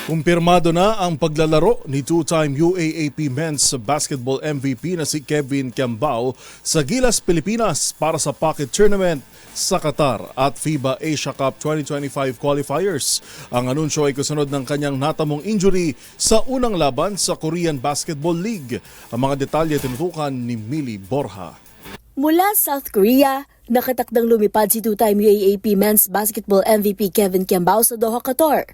Kumpirmado na ang paglalaro ni two-time UAAP Men's Basketball MVP na si Kevin Kiambao sa Gilas, Pilipinas para sa Pocket Tournament sa Qatar at FIBA Asia Cup 2025 qualifiers. Ang anunsyo ay kasunod ng kanyang natamong injury sa unang laban sa Korean Basketball League. Ang mga detalye tinutukan ni Millie Borja. Mula South Korea, nakatakdang lumipad si two-time UAAP Men's Basketball MVP Kevin Kiambao sa Doha, Qatar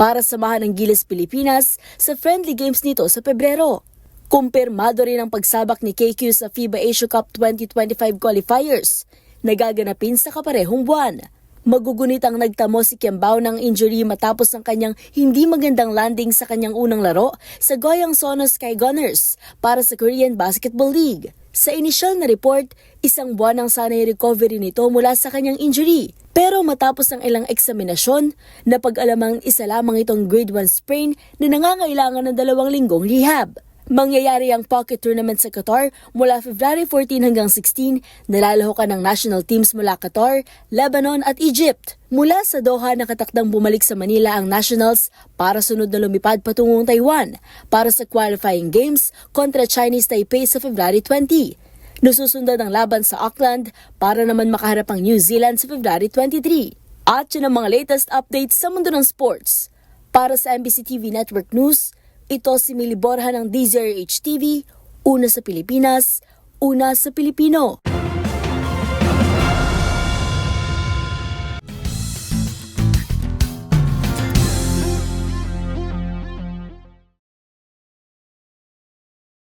para samahan ng Gilas, Pilipinas sa friendly games nito sa Pebrero. Kumpirmado rin ang pagsabak ni KQ sa FIBA Asia Cup 2025 qualifiers na gaganapin sa kaparehong buwan. Magugunit ang nagtamo si Kiambao ng injury matapos ang kanyang hindi magandang landing sa kanyang unang laro sa Goyang Sono Sky Gunners para sa Korean Basketball League. Sa inisyal na report, isang buwan ang sanay recovery nito mula sa kanyang injury. Pero matapos ang ilang eksaminasyon, napag-alamang isa lamang itong grade 1 sprain na nangangailangan ng 2 linggong rehab. Mangyayari ang Pocket Tournament sa Qatar mula February 14 hanggang 16, nalalahokan ng national teams mula Qatar, Lebanon at Egypt. Mula sa Doha, nakatakdang bumalik sa Manila ang nationals para sunod na lumipad patungong Taiwan para sa qualifying games kontra Chinese Taipei sa February 20. Nasusundan ang laban sa Auckland para naman makaharap ang New Zealand sa February 23. At yun ang mga latest updates sa mundo ng sports. Para sa MBC TV Network News, ito si Millie Borja ng DZRH TV, una sa Pilipinas, una sa Pilipino.